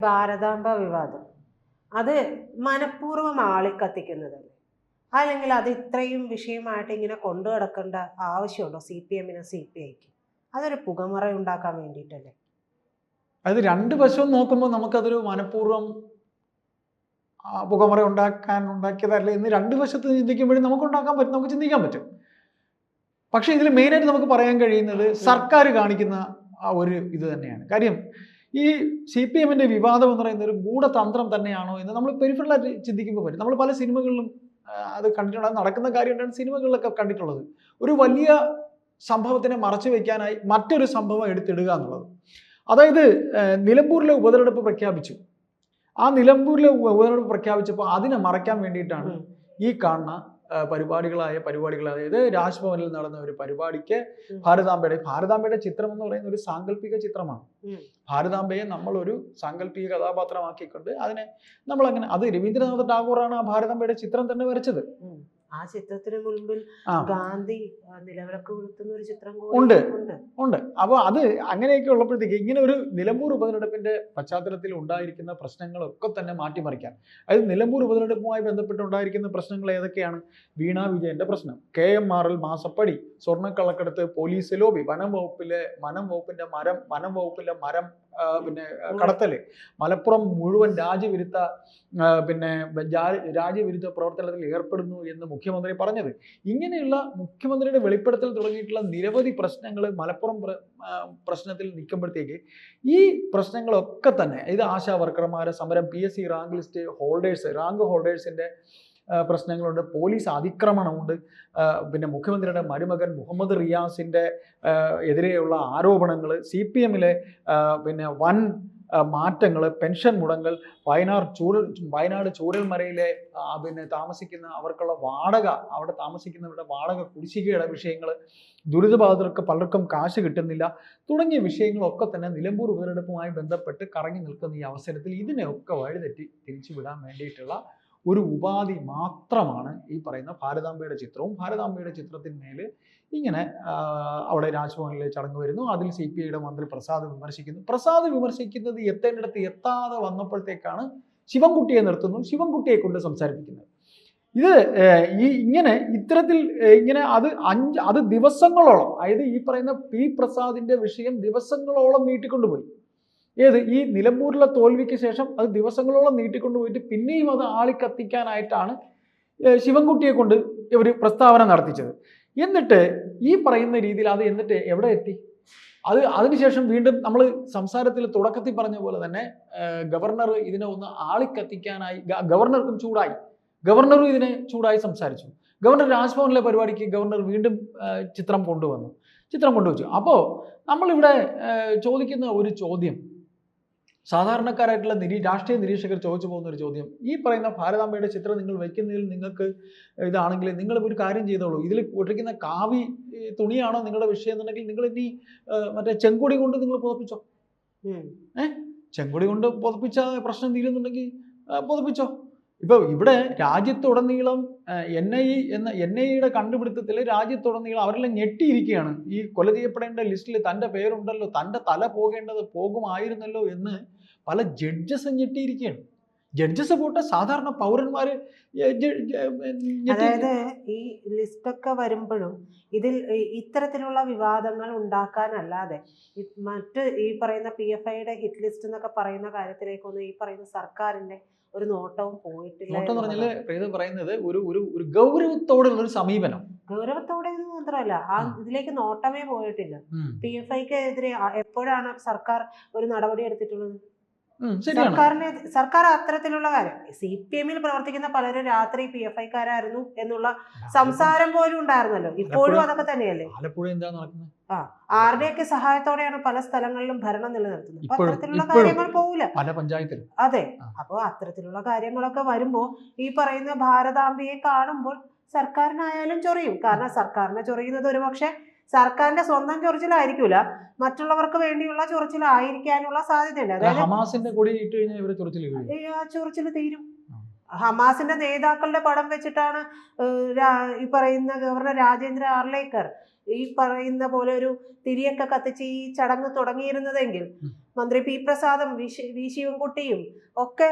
ഭാരതാംബ വിവാദം അത് മനഃപൂർവ്വം ആളിക്കത്തിക്കുന്നതല്ലേ? അല്ലെങ്കിൽ അത് ഇത്രയും വിഷയമായിട്ട് ഇങ്ങനെ കൊണ്ടു നടക്കേണ്ട ആവശ്യമുണ്ടോ CPM-നും CPI-ക്കും? അതൊരു പുകമറ ഉണ്ടാക്കാൻ വേണ്ടിയിട്ടല്ലേ? അത് രണ്ട് വശവും നോക്കുമ്പോൾ നമുക്കതൊരു മനഃപൂർവ്വം പുകമറ ഉണ്ടാക്കിയതല്ലേ എന്ന് രണ്ട് വശത്ത് ചിന്തിക്കുമ്പോഴും നമുക്ക് ചിന്തിക്കാൻ പറ്റും. പക്ഷേ ഇതിൽ മെയിനായിട്ട് നമുക്ക് പറയാൻ കഴിയുന്നത് സർക്കാർ കാണിക്കുന്ന ആ ഒരു ഇത് തന്നെയാണ്. കാര്യം ഈ CPM-ന്റെ വിവാദം എന്ന് പറയുന്ന ഒരു ഗൂഢതന്ത്രം തന്നെയാണോ എന്ന് നമ്മൾ പെരിഫറലായിട്ട് ചിന്തിക്കുമ്പോൾ പറ്റും. നമ്മൾ പല സിനിമകളിലും അത് കണ്ടിട്ടുള്ളത്, നടക്കുന്ന കാര്യമായിട്ടാണ് സിനിമകളിലൊക്കെ കണ്ടിട്ടുള്ളത്. ഒരു വലിയ സംഭവത്തിനെ മറച്ചു വെക്കാനായി മറ്റൊരു സംഭവം എടുത്തിടുക എന്നുള്ളത്. അതായത് നിലമ്പൂരിലെ ഉപതെരഞ്ഞെടുപ്പ് പ്രഖ്യാപിച്ചു. ആ നിലമ്പൂരിലെ ഉപതെരഞ്ഞെടുപ്പ് പ്രഖ്യാപിച്ചപ്പോൾ അതിനെ മറയ്ക്കാൻ വേണ്ടിയിട്ടാണ് ഈ കാണുന്ന പരിപാടികൾ, അതായത് രാജ്ഭവനിൽ നടന്ന ഒരു പരിപാടിക്ക് ഭാരതാംബയുടെ ചിത്രം എന്ന് പറയുന്ന ഒരു സാങ്കല്പിക ചിത്രമാണ്. ഭാരതാംബയെ നമ്മൾ ഒരു സാങ്കല്പിക കഥാപാത്രമാക്കിക്കൊണ്ട് അതിനെ നമ്മളങ്ങനെ, അത് രവീന്ദ്രനാഥ ടാഗോറാണ് ആ ഭാരതാംബയുടെ ചിത്രം തന്നെ വരച്ചത്. ആ ചിത്രത്തിന് മുൻപിൽ ഗാന്ധി നിലവിളക്ക് കൊളുത്തുന്ന ഒരു ചിത്രം ഉണ്ട്. അപ്പോൾ അത് അങ്ങനെയൊക്കെ ഉള്ളപ്പോഴത്തേക്ക് ഇങ്ങനെ ഒരു നിലമ്പൂർ ഉപതെരഞ്ഞെടുപ്പിന്റെ പശ്ചാത്തലത്തിൽ ഉണ്ടായിരിക്കുന്ന പ്രശ്നങ്ങളൊക്കെ തന്നെ മാറ്റിമറിക്കാൻ, അതായത് നിലമ്പൂർ ഉപതെരഞ്ഞെടുപ്പുമായി ബന്ധപ്പെട്ട് ഉണ്ടായിരിക്കുന്ന പ്രശ്നങ്ങൾ ഏതൊക്കെയാണ്? വീണ വിജയന്റെ പ്രശ്നം, KM-RL മാസപ്പടി, സ്വർണ്ണക്കള്ളക്കടത്ത്, പോലീസ് ലോബി, വനം വകുപ്പിന്റെ മരം പിന്നെ കടത്തല്, മലപ്പുറം മുഴുവൻ രാജ്യവിരുദ്ധ പ്രവർത്തനത്തിൽ ഏർപ്പെടുന്നു എന്ന് മുഖ്യമന്ത്രി പറഞ്ഞത്. ഇങ്ങനെയുള്ള മുഖ്യമന്ത്രിയുടെ വെളിപ്പെടുത്തൽ തുടങ്ങിയിട്ടുള്ള നിരവധി പ്രശ്നങ്ങൾ മലപ്പുറം പ്രശ്നത്തിൽ നിൽക്കുമ്പോഴത്തേക്ക് ഈ പ്രശ്നങ്ങളൊക്കെ തന്നെ, ഇത് ആശാ വർക്കർമാരെ സമരം, PSC റാങ്ക് ഹോൾഡേഴ്സിന്റെ പ്രശ്നങ്ങളുണ്ട്, പോലീസ് അതിക്രമണമുണ്ട്, പിന്നെ മുഖ്യമന്ത്രിയുടെ മരുമകൻ മുഹമ്മദ് റിയാസിന്റെ എതിരെയുള്ള ആരോപണങ്ങൾ, CPM-ലെ വൻ മാറ്റങ്ങൾ, പെൻഷൻ മുടങ്ങൽ, വയനാട് ചൂരൽമലയിലെ താമസിക്കുന്ന അവർക്കുള്ള വാടക, അവിടെ താമസിക്കുന്നവരുടെ വാടക കുടിശ്ശികയുടെ വിഷയങ്ങൾ, ദുരിതബാധിതർക്ക് പലർക്കും കാശ് കിട്ടുന്നില്ല തുടങ്ങിയ വിഷയങ്ങളൊക്കെ തന്നെ നിലമ്പൂർ ഉപതെരഞ്ഞെടുപ്പുമായി ബന്ധപ്പെട്ട് കറങ്ങി നിൽക്കുന്ന ഈ അവസരത്തിൽ ഇതിനെയൊക്കെ വഴിതെറ്റി തിരിച്ചുവിടാൻ വേണ്ടിയിട്ടുള്ള ഒരു ഉപാധി മാത്രമാണ് ഈ പറയുന്ന ഭാരതാംബയുടെ ചിത്രവും. ഭാരതാംബയുടെ ചിത്രത്തിന്മേൽ ഇങ്ങനെ അവിടെ രാജ്ഭവനിലെ ചടങ്ങ് വരുന്നു. അതിൽ CPI-യുടെ മന്ത്രി പ്രസാദ് വിമർശിക്കുന്നത് എത്തേണ്ടിടത്ത് എത്താതെ വന്നപ്പോഴത്തേക്കാണ് ശിവൻകുട്ടിയെ നിർത്തുന്നു, ശിവൻകുട്ടിയെ കൊണ്ട് സംസാരിപ്പിക്കുന്നത്. ഇത് ഇങ്ങനെ അത് ദിവസങ്ങളോളം, അതായത് ഈ പറയുന്ന P പ്രസാദിന്റെ വിഷയം ദിവസങ്ങളോളം നീട്ടിക്കൊണ്ടുപോയി. ഈ നിലമ്പൂരിലെ തോൽവിക്ക് ശേഷം അത് ദിവസങ്ങളോളം നീട്ടിക്കൊണ്ടുപോയിട്ട് പിന്നെയും അത് ആളിക്കത്തിക്കാനായിട്ടാണ് ശിവൻകുട്ടിയെ കൊണ്ട് ഇവർ പ്രസ്താവന നടത്തിച്ചത്. എന്നിട്ട് ഈ പറയുന്ന രീതിയിൽ അത് എന്നിട്ട് എവിടെ എത്തി? അതിനുശേഷം വീണ്ടും നമ്മൾ സംസാരത്തിൽ തുടക്കത്തിൽ പറഞ്ഞ പോലെ തന്നെ ഗവർണർ ഇതിനെ ഒന്ന് ആളിക്കത്തിക്കാനായി, ഗവർണർക്കും ചൂടായി, ഗവർണറും ഇതിനെ ചൂടായി സംസാരിച്ചു. ഗവർണർ രാജ്ഭവനിലെ പരിപാടിക്ക് ഗവർണർ വീണ്ടും ചിത്രം കൊണ്ടുവച്ചു. അപ്പോൾ നമ്മളിവിടെ ചോദിക്കുന്ന ഒരു ചോദ്യം, സാധാരണക്കാരായിട്ടുള്ള രാഷ്ട്രീയ നിരീക്ഷകർ ചോദിച്ചു പോകുന്ന ഒരു ചോദ്യം, ഈ പറയുന്ന ഭാരതാംബയുടെ ചിത്രം നിങ്ങൾ വെക്കുന്നതിൽ നിങ്ങൾക്ക് ഇതാണെങ്കിൽ നിങ്ങൾ ഒരു കാര്യം ചെയ്തോളൂ, ഇതിൽ ഒട്ടിരിക്കുന്ന കാവി തുണിയാണോ നിങ്ങളുടെ വിഷയം എന്നുണ്ടെങ്കിൽ നിങ്ങൾ ഇനി മറ്റേ ചെങ്കൊടി കൊണ്ട് നിങ്ങൾ പുതപ്പിച്ചോ. ചെങ്കൊടി കൊണ്ട് പുതപ്പിച്ച പ്രശ്നം തീരുന്നുണ്ടെങ്കിൽ പുതപ്പിച്ചോ. ഇവിടെ രാജ്യത്തുടനീളം NIA കണ്ടുപിടുത്തത്തിൽ രാജ്യത്തുടനീളം അവരെല്ലാം ഞെട്ടിയിരിക്കുകയാണ്. ഈ കൊല ചെയ്യപ്പെടേണ്ട ലിസ്റ്റിൽ തൻ്റെ പേരുണ്ടല്ലോ, തൻ്റെ തല പോകുമായിരുന്നല്ലോ എന്ന് പല ജഡ്ജസ് ഞെട്ടിയിരിക്കുകയാണ്. ജഡ്ജസ് പോട്ടെ, സാധാരണ പൗരന്മാര്. അതായത് ഈ ലിസ്റ്റൊക്കെ വരുമ്പോഴും ഇതിൽ ഇത്തരത്തിലുള്ള വിവാദങ്ങൾ ഉണ്ടാക്കാനല്ലാതെ മറ്റ് ഈ പറയുന്ന PFI-യുടെ ഹിറ്റ് ലിസ്റ്റ് എന്നൊക്കെ പറയുന്ന കാര്യത്തിലേക്കൊന്നും ഈ പറയുന്ന സർക്കാരിന്റെ ഒരു നോട്ടവും പോയിട്ടില്ല. പറയുന്നത് ഒരു ഗൗരവത്തോടുള്ള ഒരു സമീപനം, ഗൗരവത്തോടെ മാത്രമല്ല, ഇതിലേക്ക് നോട്ടമേ പോയിട്ടില്ല. PFI-ക്ക് എതിരെ എപ്പോഴാണ് സർക്കാർ ഒരു നടപടി എടുത്തിട്ടുള്ളത്? സർക്കാർ അത്തരത്തിലുള്ള കാര്യം, CPM-ൽ പ്രവർത്തിക്കുന്ന പലരും രാത്രി PFI-ക്കാരായിരുന്നു എന്നുള്ള സംസാരം പോലും ഉണ്ടായിരുന്നല്ലോ. ഇപ്പോഴും അതൊക്കെ തന്നെയല്ലേ? ആരുടെയൊക്കെ സഹായത്തോടെയാണ് പല സ്ഥലങ്ങളിലും ഭരണം നിലനിർത്തുന്നത്. അപ്പൊ അത്തരത്തിലുള്ള കാര്യങ്ങൾ പോകില്ല പല പഞ്ചായത്തിലും. അതെ, അപ്പൊ അത്തരത്തിലുള്ള കാര്യങ്ങളൊക്കെ വരുമ്പോ ഈ പറയുന്ന ഭാരതാംബയെ കാണുമ്പോൾ സർക്കാരിനായാലും ചൊറിയും. കാരണം സർക്കാരിനെ ചൊറിയുന്നത് ഒരുപക്ഷെ സർക്കാരിന്റെ സ്വന്തം ചൊറിച്ചിലായിരിക്കൂല, മറ്റുള്ളവർക്ക് വേണ്ടിയുള്ള ചൊറിച്ചിലായിരിക്കാനുള്ള സാധ്യതയുണ്ട്. അതായത് ഹമാസിന്റെ കൊടി ഇട്ട് കഴിഞ്ഞാൽ ചൊറിച്ചിൽ തീരും. ഹമാസിന്റെ നേതാക്കളുടെ പടം വെച്ചിട്ടാണ് ഈ പറയുന്ന ഗവർണർ രാജേന്ദ്ര ആർലേക്കർ ഈ പറയുന്ന പോലെ ഒരു തിരിയൊക്കെ കത്തിച്ച് ഈ ചടങ്ങ് തുടങ്ങിയിരുന്നതെങ്കിൽ മന്ത്രി പി പ്രസാദും വി ശിവൻകുട്ടിയും ഒക്കെ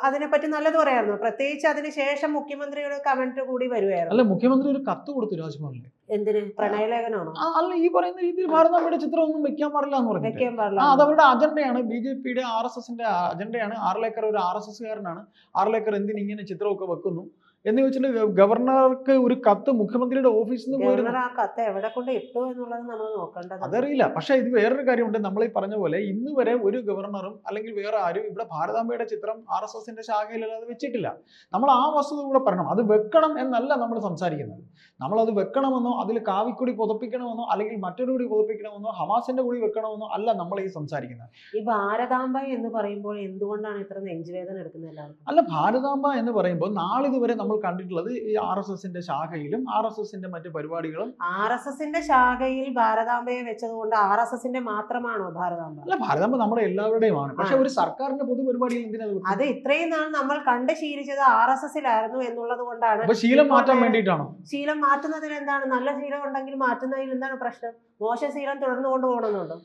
അതിനെപ്പറ്റി നല്ലത് പറയായിരുന്നു. പ്രത്യേകിച്ച് അതിനുശേഷം മുഖ്യമന്ത്രിയുടെ കമന്റ് കൂടി വരുമായിരുന്നു. അല്ല, മുഖ്യമന്ത്രി ഒരു കത്ത് കൊടുത്തു രാജ്ഭവനിൽ. എന്തിന്? പ്രണയലേഖനമാണോ? അല്ല, ഈ പറയുന്ന രീതിയിൽ ഭാരതാംബയുടെ ചിത്രം ഒന്നും വെക്കാൻ പാടില്ല എന്ന് പറഞ്ഞു. വെക്കാൻ പാടില്ല. അത് അവരുടെ അജണ്ടയാണ്, BJPയുടെ RSSന്റെ അജണ്ടയാണ്. ആർലേക്കർ ഒരു RSS കാരനാണ്. ആർലേക്കർ എന്തിന് ഇങ്ങനെ ചിത്രമൊക്കെ വെക്കുന്നു എന്ന് വെച്ചിട്ട് ഗവർണർക്ക് ഒരു കത്ത് മുഖ്യമന്ത്രിയുടെ ഓഫീസിൽ നിന്ന് പോയിരുന്നു. ആ കത്ത് എവിടെ കൊണ്ട് ഇട്ടു എന്നുള്ളത് നമ്മൾ നോക്കേണ്ടത്. അതറിയില്ല. പക്ഷെ ഇത് വേറൊരു കാര്യമുണ്ട്. നമ്മൾ ഈ പറഞ്ഞ പോലെ ഇന്ന് വരെ ഒരു ഗവർണറും അല്ലെങ്കിൽ വേറെ ആരും ഇവിടെ ഭാരതാംബയുടെ ചിത്രം RSSന്റെ ശാഖയിലല്ലാതെ വെച്ചിട്ടില്ല. നമ്മൾ ആ വസ്തുത കൂടെ പറയണം. അത് വെക്കണം എന്നല്ല നമ്മൾ സംസാരിക്കുന്നത്. നമ്മളത് വെക്കണമെന്നോ അതിൽ കാവിക്കൊടി പുതപ്പിക്കണമെന്നോ അല്ലെങ്കിൽ മറ്റൊരു കൂടി പുതപ്പിക്കണമെന്നോ ഹമാസിന്റെ കൂടി വെക്കണമെന്നോ അല്ല നമ്മൾ ഈ സംസാരിക്കുന്നത്. ഈ ഭാരതാംബ എന്ന് പറയുമ്പോൾ എന്തുകൊണ്ടാണ് ഇത്ര നെഞ്ചുവേദന എടുക്കുന്നത് എല്ലാവർക്കും? അല്ല, ഭാരതാംബ എന്ന് പറയുമ്പോൾ നാളിതുവരെ നമ്മൾ കണ്ടിട്ടുള്ളത് ഈ RSSന്റെ ശാഖയിലും RSSന്റെ മറ്റു പരിപാടികളും. RSSന്റെ ശാഖയിൽ ഭാരതാംബയെ വെച്ചതുകൊണ്ട് RSSന്റെ മാത്രമാണോ ഭാരതാംബ? അല്ല, ഭാരതാംബ നമ്മുടെ എല്ലാവരുടെയുമാണ്. പക്ഷെ ഒരു സർക്കാരിന്റെ പൊതുപരിപാടിയിൽ എന്തിനാ? അത് ഇത്രയും നാൾ നമ്മൾ കണ്ട് ശീലിച്ചത് RSSലായിരുന്നു എന്നുള്ളത് കൊണ്ടാണ്. അപ്പൊ ശീലം മാറ്റാൻ വേണ്ടിയിട്ടാണോ? ശീലം മാറ്റുന്നതിൽ എന്താണ്? നല്ല ശീലം ഉണ്ടെങ്കിൽ മാറ്റുന്നതിൽ എന്താണ് പ്രശ്നം? മോശം ശീലം തുടർന്നു കൊണ്ടുപോകണമെന്നുണ്ടോ?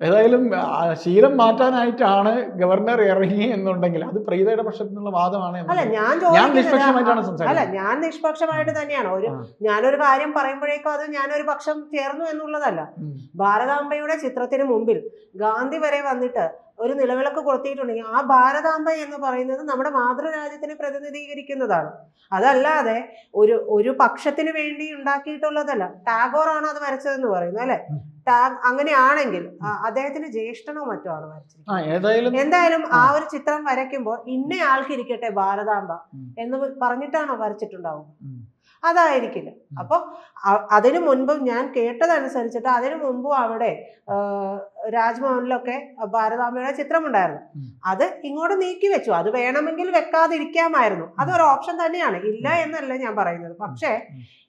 ഏതായാലും ശീലം മാറ്റാനായിട്ടാണ് ഗവർണർ ഇറങ്ങി എന്നുണ്ടെങ്കിൽ അത് പ്രീതയുടെ പക്ഷത്തു നിന്നുള്ള വാദമാണ്. അല്ല, ഞാൻ നിഷ്പക്ഷമായിട്ട് തന്നെയാണ്. ഞാനൊരു കാര്യം പറയുമ്പോഴേക്കും അത് ഞാനൊരു പക്ഷം ചേർന്നു എന്നുള്ളതല്ല. ഭാരതാംബയുടെ ചിത്രത്തിന് മുമ്പിൽ ഗാന്ധി വരെ വന്നിട്ട് ഒരു നിലവിളക്ക് കൊളുത്തിയിട്ടുണ്ടെങ്കിൽ ആ ഭാരതാംബ എന്ന് പറയുന്നത് നമ്മുടെ മാതൃരാജ്യത്തിനെ പ്രതിനിധീകരിക്കുന്നതാണ്. അതല്ലാതെ ഒരു പക്ഷത്തിന് വേണ്ടി ഉണ്ടാക്കിയിട്ടുള്ളതല്ല. ടാഗോറാണ് അത് വരച്ചതെന്ന് പറയുന്നത് അല്ലെ? അങ്ങനെയാണെങ്കിൽ അദ്ദേഹത്തിന് ജ്യേഷ്ഠനോ മറ്റോ ആണ് വരച്ചിരിക്കുന്നത്. എന്തായാലും ആ ഒരു ചിത്രം വരയ്ക്കുമ്പോൾ ഇന്ന ആൾക്കിരിക്കട്ടെ ഭാരതാംബ എന്ന് പറഞ്ഞിട്ടാണോ വരച്ചിട്ടുണ്ടാവും? അതായിരിക്കില്ല. അപ്പൊ അതിനു മുൻപും ഞാൻ കേട്ടതനുസരിച്ചിട്ട് അതിനു മുമ്പും അവിടെ രാജ്ഭവനിലൊക്കെ ഭാരതാംബയുടെ ചിത്രമുണ്ടായിരുന്നു. അത് ഇങ്ങോട്ട് നീക്കി വെച്ചു. അത് വേണമെങ്കിൽ വെക്കാതിരിക്കാമായിരുന്നു. അതൊരു ഓപ്ഷൻ തന്നെയാണ്, ഇല്ല എന്നല്ല ഞാൻ പറയുന്നത്. പക്ഷേ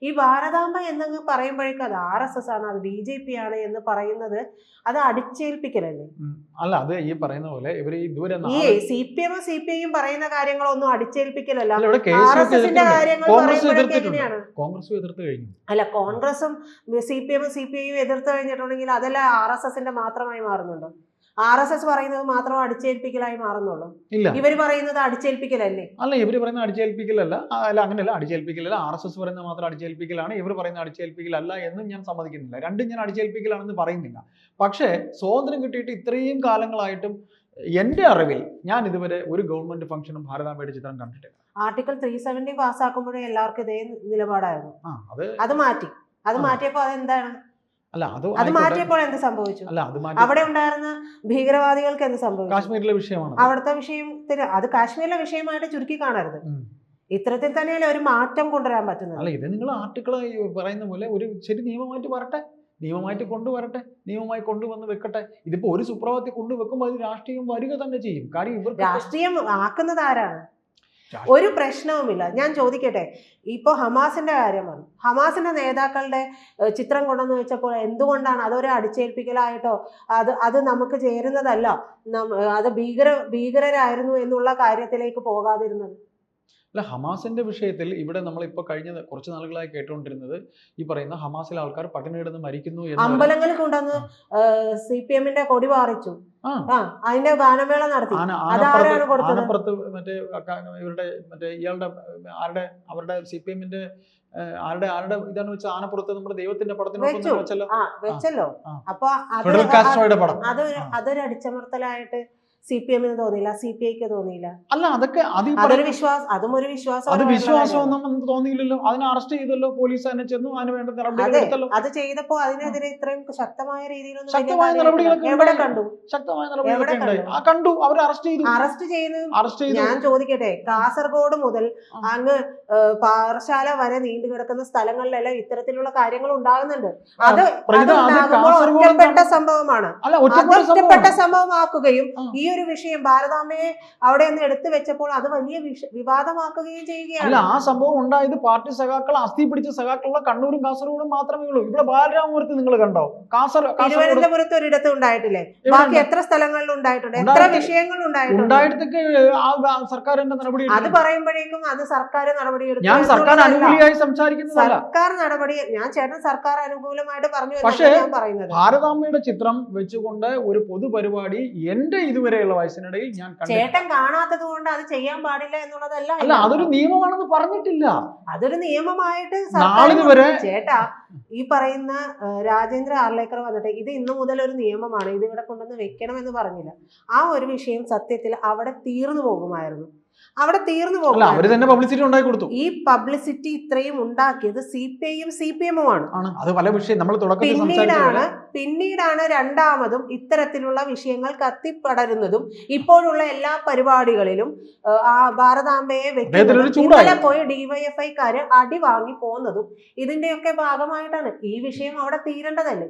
ഈ ഭാരതാംബ എന്നങ്ങ് പറയുമ്പോഴേക്കും അത് RSS ആണ്, അത് BJP ആണ് എന്ന് പറയുന്നത് അത് അടിച്ചേൽപ്പിക്കലല്ലേ? അല്ല, അത് ഈ പറയുന്ന പോലെ ഇവര് ഇതുവരെ ഈ CPM പറയുന്ന കാര്യങ്ങളൊന്നും അടിച്ചേൽപ്പിക്കലല്ല. RSSന്റെ കാര്യങ്ങൾ എങ്ങനെയാണ്? കോൺഗ്രസ് എതിർത്ത് കഴിഞ്ഞു. അല്ല, കോൺഗ്രസും CPM എതിർത്ത് കഴിഞ്ഞിട്ടുണ്ടെങ്കിൽ അതല്ല RSSന്റെ മാത്രമായി മാറുന്നുണ്ടോ? RSS പറയുന്നത് മാത്രം അടിച്ചേൽപ്പിക്കലായി മാറുന്നുള്ളൂ. ഇല്ല, ഇവര് പറയുന്നത് അടിച്ചേൽപ്പിക്കലല്ലേ? അല്ല, ഇവര് പറയുന്ന അടിച്ചേൽപ്പിക്കലല്ല. അല്ല, അങ്ങനെയല്ല, അടിച്ചേൽപ്പിക്കലല്ല. RSS പറയുന്നത് മാത്രം അടിച്ചേൽപ്പിക്കലാണ്, ഇവർ പറയുന്ന അടിച്ചേൽപ്പിക്കലല്ല എന്നും ഞാൻ സമ്മതിക്കുന്നില്ല. രണ്ടും ഞാൻ അടിച്ചേൽപ്പിക്കലാണെന്ന് പറയുന്നില്ല. പക്ഷേ സ്വാതന്ത്ര്യം കിട്ടിയിട്ട് ഇത്രയും കാലങ്ങളായിട്ടും എന്റെ അറിവിൽ ഞാൻ ഇതുവരെ ഒരു ഗവൺമെന്റ് ഫംഗ്ഷനും ഭാരതാംബയുടെ ചിത്രം കണ്ടിട്ടില്ല. ആർട്ടിക്കിൾ 370 പാസ്സാക്കുമ്പോഴേ എല്ലാവർക്കും ഇതേ നിലപാടായിരുന്നു. അത് മാറ്റിയപ്പോ അതെന്താണ്? അത് മാറ്റിയപ്പോൾ എന്ത് സംഭവിച്ചു? അവിടെ ഉണ്ടായിരുന്ന ഭീകരവാദികൾക്ക് എന്ത് സംഭവിച്ചു? കാശ്മീരിലെ വിഷയമാണ്. അവിടുത്തെ വിഷയത്തിന് അത് കാശ്മീരിലെ വിഷയമായിട്ട് ചുരുക്കി കാണരുത്. ഇത്തരത്തിൽ തന്നെയല്ലേ ഒരു മാറ്റം കൊണ്ടുവരാൻ പറ്റുന്നത്. അല്ല, ഇത് നിങ്ങൾ ആർട്ടിക്കിൾ പറയുന്ന പോലെ ഒരു ശരി നിയമമായിട്ട് വരട്ടെ, നിയമമായിട്ട് കൊണ്ടുവരട്ടെ, നിയമമായി കൊണ്ടുവന്ന് വെക്കട്ടെ. ഇതിപ്പോ ഒരു സുപ്രഭാതത്തിൽ കൊണ്ടുവെക്കുമ്പോൾ അത് രാഷ്ട്രീയം വരിക തന്നെ ചെയ്യും. കാര്യം ഇവർ രാഷ്ട്രീയം ആക്കുന്നത് ആരാണ്? ഒരു പ്രശ്നവുമില്ല. ഞാൻ ചോദിക്കട്ടെ, ഇപ്പൊ ഹമാസിന്റെ കാര്യം പറഞ്ഞു. ഹമാസിന്റെ നേതാക്കളുടെ ചിത്രം കൊണ്ടെന്ന് വെച്ചപ്പോൾ എന്തുകൊണ്ടാണ് അതൊരു അടിച്ചേൽപ്പിക്കലായിട്ടോ അത് നമുക്ക് ചേരുന്നതല്ല, അത് ഭീകരരായിരുന്നു എന്നുള്ള കാര്യത്തിലേക്ക് പോകാതിരുന്നത്? അല്ല, ഹമാസിന്റെ വിഷയത്തിൽ ഇവിടെ നമ്മളിപ്പോൾ കഴിഞ്ഞ കുറച്ച് നാളുകളായി കേട്ടുകൊണ്ടിരുന്നത് ഈ പറയുന്ന ഹമാസിലെ ആൾക്കാർ പട്ടിണി കിടന്ന് മരിക്കുന്നു. അമ്പലങ്ങളിൽ കൊണ്ടുവന്ന് CPMന്റെ കൊടി പാറിച്ചു, അതിന്റെ ഗാനമേള നടത്തി. അതാരാണ് കൊടുത്തത്? ആനപ്പുറത്ത് മറ്റേ ഇയാളുടെ അവരുടെ CPMന്റെ ആരുടെ ഇതാണ് വെച്ചാൽ ആനപ്പുറത്ത് നമ്മുടെ ദൈവത്തിന്റെ പടത്തിനൊപ്പം വെച്ചല്ലോ. അപ്പൊ അതൊരു അടിച്ചമർത്തലായിട്ട് CPMന് തോന്നിയില്ല, CPIക്ക് തോന്നിയില്ല. അല്ല, അതൊക്കെ അതും ഒരു വിശ്വാസം. അത് വിശ്വാസമൊന്നും തോന്നിയില്ലല്ലോ. അതിനെ അറസ്റ്റ് ചെയ്തല്ലോ, പോലീസ് തന്നെ ചെന്നു, അതിന് വേണ്ട നടപടികൾ എടുത്തല്ലോ. അത് ചെയ്തപ്പോ അതിനെതിരെ ഇത്രയും ശക്തമായ രീതിയിലൊന്നും ശക്തമായ നടപടികളൊക്കെ എവിടെ കണ്ടു? ശക്തമായ നടപടികളൊക്കെ കണ്ടു. അവർ അറസ്റ്റ് ചെയ്തു. ഞാൻ ചോദിക്കട്ടെ, കാസർഗോഡ് മുതൽ അങ്ങ് പാറശാല വരെ നീണ്ടു കിടക്കുന്ന സ്ഥലങ്ങളിലെല്ലാം ഇത്തരത്തിലുള്ള കാര്യങ്ങൾ ഉണ്ടാകുന്നുണ്ട്. അത് ഒറ്റപ്പെട്ട സംഭവമാണ്. ഒറ്റപ്പെട്ട സംഭവമാക്കുകയും ഈ ഒരു വിഷയം ഭാരതാംബയെ അവിടെ നിന്ന് എടുത്തു വെച്ചപ്പോൾ അത് വലിയ വിവാദമാക്കുകയും ചെയ്യുകയാണ്. അല്ല, ആ സംഭവം ഉണ്ടായത് പാർട്ടി സഖാക്കൾ അസ്ഥി പിടിച്ച സഖാക്കളുള്ള കണ്ണൂരും കാസർഗോഡും മാത്രമേ ഉള്ളൂ. ഇവിടെ ബാലരാമപുരത്ത് നിങ്ങൾ കണ്ടോ? തിരുവനന്തപുരത്ത് ഒരിടത്തും ഉണ്ടായിട്ടില്ലേ? ബാക്കി എത്ര സ്ഥലങ്ങളിൽ ഉണ്ടായിട്ടുണ്ട്? എത്ര വിഷയങ്ങൾ ഉണ്ടായിട്ടൊക്കെ സർക്കാരിന്റെ നടപടി. അത് പറയുമ്പോഴേക്കും അത് സർക്കാർ നടപടി എടുത്തു. ഞാൻ സർക്കാർ അനുകൂലിയായി സംസാരിക്കുന്നതല്ല. സർക്കാർ നടപടി, ഞാൻ ചേട്ടൻ സർക്കാർ അനുകൂലമായിട്ട് പറഞ്ഞു. പക്ഷേ പറയുന്നത് ഭാരതാംബയുടെ ചിത്രം വെച്ചുകൊണ്ട് ഒരു പൊതുപരിപാടി എന്റെ ഇതുവരെയുള്ള വയസ്സിനിടയിൽ ഞാൻ ചേട്ടൻ കാണാത്തത് കൊണ്ട് അത് ചെയ്യാൻ പാടില്ല എന്നുള്ളതല്ല. അല്ല, അതൊരു നിയമമാണെന്ന് പറഞ്ഞിട്ടില്ല. അതൊരു നിയമമായിട്ട് നാളിതുവരെ ചേട്ടാ ഈ പറയുന്ന രാജേന്ദ്ര ആർലേക്കർ വന്നിട്ട് ഇത് ഇന്നു മുതൽ ഒരു നിയമമാണ്, ഇത് ഇവിടെ കൊണ്ടുവന്ന് വെക്കണം എന്ന് പറഞ്ഞില്ല. ആ ഒരു വിഷയം സത്യത്തിൽ അവിടെ തീർന്നു പോകുമായിരുന്നു. അവിടെ തീർന്നു പോകും. അവര് തന്നെ പബ്ലിസിറ്റി ഉണ്ടാക്കി കൊടുത്തു. ഈ പബ്ലിസിറ്റി ഇത്രയും ഉണ്ടാക്കിയത് CPI-യും CPM-ഉം ആണ്. അത് പല വിഷയം നമ്മൾ പിന്നീടാണ് രണ്ടാമതും ഇത്തരത്തിലുള്ള വിഷയങ്ങൾ കത്തിപ്പടരുന്നതും ഇപ്പോഴുള്ള എല്ലാ പരിപാടികളിലും ആ ഭാരതാംബയെ ഇന്നലെ പോയി DYFI-ക്കാര് അടി വാങ്ങി പോകുന്നതും ഇതിന്റെയൊക്കെ ഭാഗമായിട്ടാണ്. ഈ വിഷയം അവിടെ തീരേണ്ടതല്ലേ?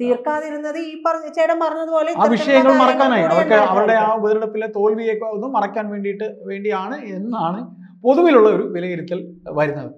തീർക്കാതിരുന്നത് ഈ ചേട്ടൻ പറഞ്ഞതുപോലെ ആ വിഷയങ്ങൾ മറക്കാനായി അവരുടെ ആ ഉപതെരഞ്ഞെടുപ്പിലെ തോൽവിയൊക്കെ ഒന്നും മറക്കാൻ വേണ്ടിയാണ് എന്നാണ് പൊതുവിലുള്ള ഒരു വിലയിരുത്തൽ വരുന്നത്.